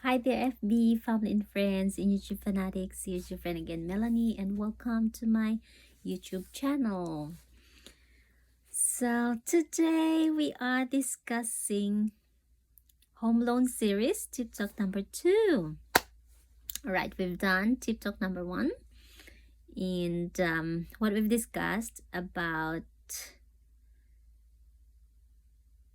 Hi there, FB, family and friends, and YouTube fanatics. Here's your friend again, Melanie, and welcome to my YouTube channel. So today we are discussing home loan series, TipTalk number 2. All right, we've done TipTalk number 1, and what we've discussed about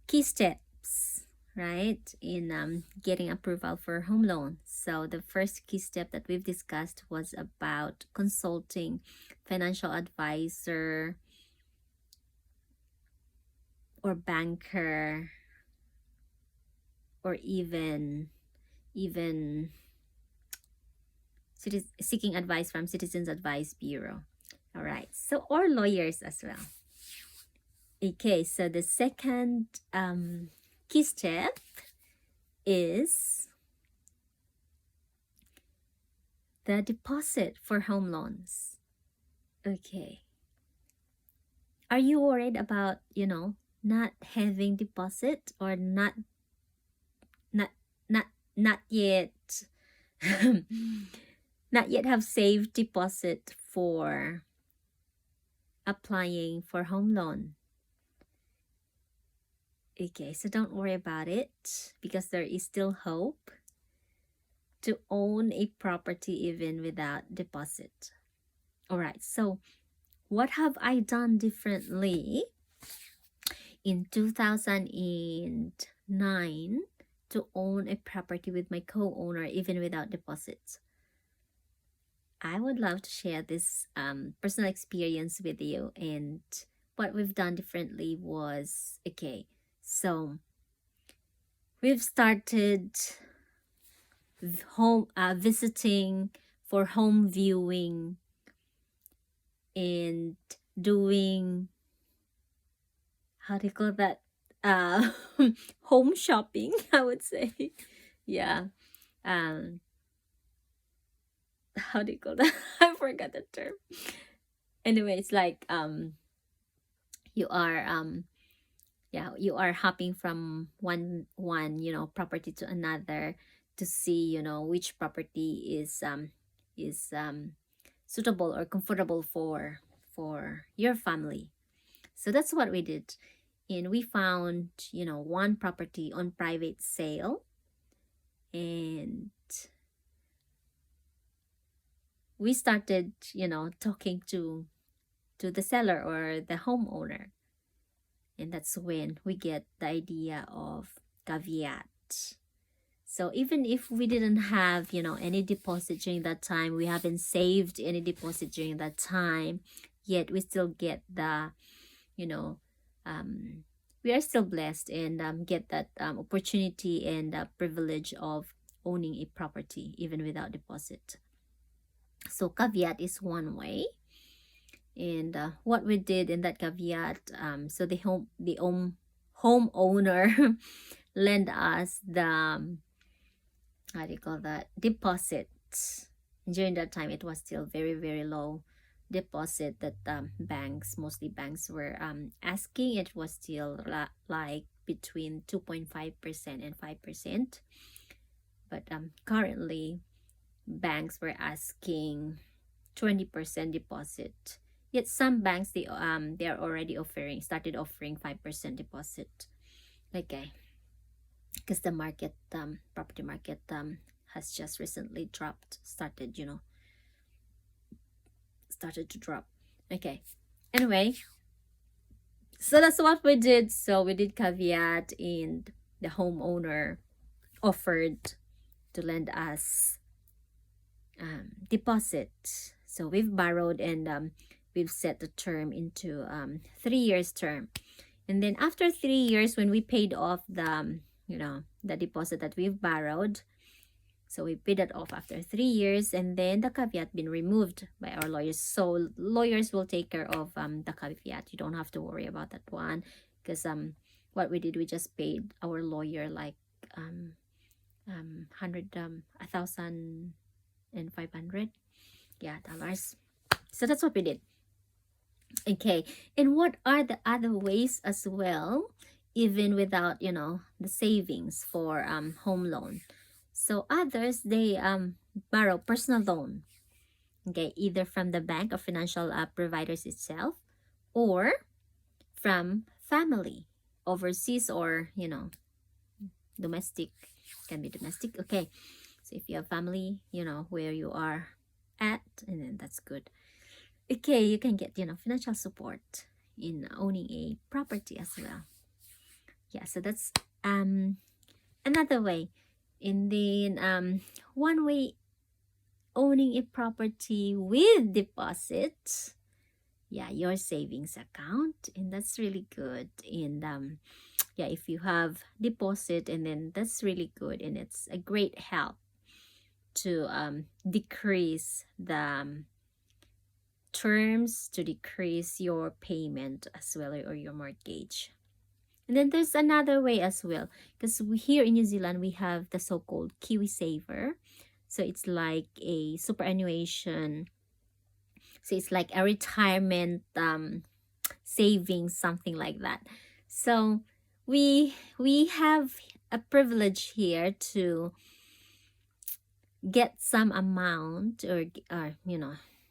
key steps, right, in getting approval for home loan. So the first key step that we've discussed was about consulting financial advisor or banker, or even seeking advice from Citizens Advice Bureau. All right, so or lawyers as well. Okay, so the second key step is the deposit for home loans. Okay. Are you worried about, not having deposit, or not yet not yet have saved deposit for applying for home loan? Okay, so don't worry about it, because there is still hope to own a property even without deposit. All right, so what have I done differently in 2009 to own a property with my co-owner even without deposits? I would love to share this personal experience with you, and what we've done differently was, okay, so we've started visiting for home viewing and doing, how do you call that, home shopping, I would say. Yeah. How do you call that? I forgot the term. Anyway, it's like you are you are hopping from one property to another to see which property is suitable or comfortable for your family. So that's what we did, and we found one property on private sale, and we started talking to the seller or the homeowner. And that's when we get the idea of caveat. So even if we didn't have, any deposit during that time, we haven't saved any deposit during that time, yet we still get the, we are still blessed and get that opportunity and privilege of owning a property even without deposit. So caveat is one way. And what we did in that caveat, so the homeowner lend us the how do you call that, deposit. During that time, it was still very, very low deposit that mostly banks were asking. It was still like between 2.5% and 5%, but currently banks were asking 20% deposit. Yet some banks, they are already started offering 5% deposit. Okay, because the market, property market has just recently started to drop. Okay, anyway, so that's what we did. So we did caveat, and the homeowner offered to lend us deposit. So we've borrowed, and we've set the term into 3 years term. And then after 3 years, when we paid off the the deposit that we've borrowed, so we paid it off after 3 years, and then the caveat been removed by our lawyers. So lawyers will take care of the caveat. You don't have to worry about that one, because what we did, we just paid our lawyer like 1,500 dollars. So that's what we did. Okay, and what are the other ways as well, even without the savings for home loan? So others, they borrow personal loan, okay, either from the bank or financial providers itself, or from family overseas, or domestic, can be domestic. Okay, so if you have family, where you are at, and then that's good. Okay, you can get financial support in owning a property as well. Yeah, so that's another way. And then one way, owning a property with deposit, yeah, your savings account, and that's really good. And yeah, if you have deposit, and then that's really good, and it's a great help to decrease the terms, to decrease your payment as well, or your mortgage. And then there's another way as well, because here in New Zealand we have the so-called Kiwi Saver. So it's like a superannuation, so it's like a retirement savings, something like that. So we have a privilege here to get some amount, or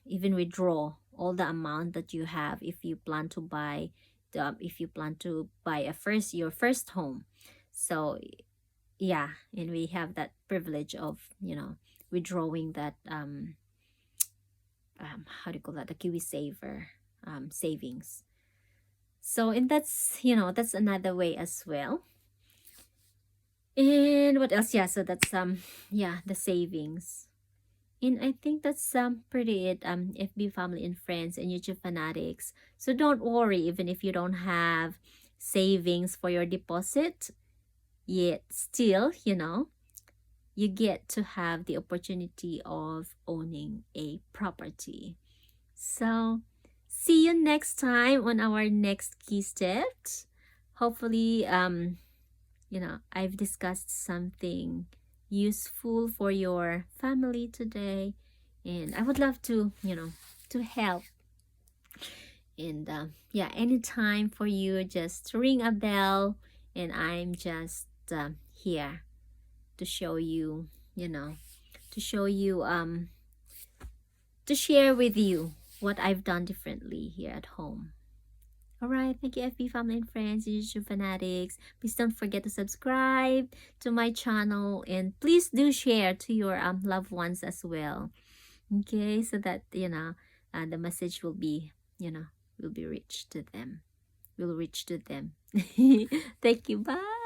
even withdraw all the amount that you have if you plan to buy your first home. So yeah, and we have that privilege of withdrawing that how do you call that, the Kiwi Saver savings. So, and that's another way as well. And what else? Yeah, so that's yeah, the savings. And I think that's pretty it. FB family and friends and YouTube fanatics. So don't worry, even if you don't have savings for your deposit, yet still, you get to have the opportunity of owning a property. So see you next time on our next key steps. Hopefully I've discussed something useful for your family today, and I would love to to help. And yeah, anytime for you, just ring a bell, and I'm just here to show you, to show you to share with you what I've done differently here at home. Alright, thank you FB family and friends, YouTube fanatics. Please don't forget to subscribe to my channel, and please do share to your loved ones as well. Okay, so that the message will be will be reached to them. Will reach to them. Thank you. Bye.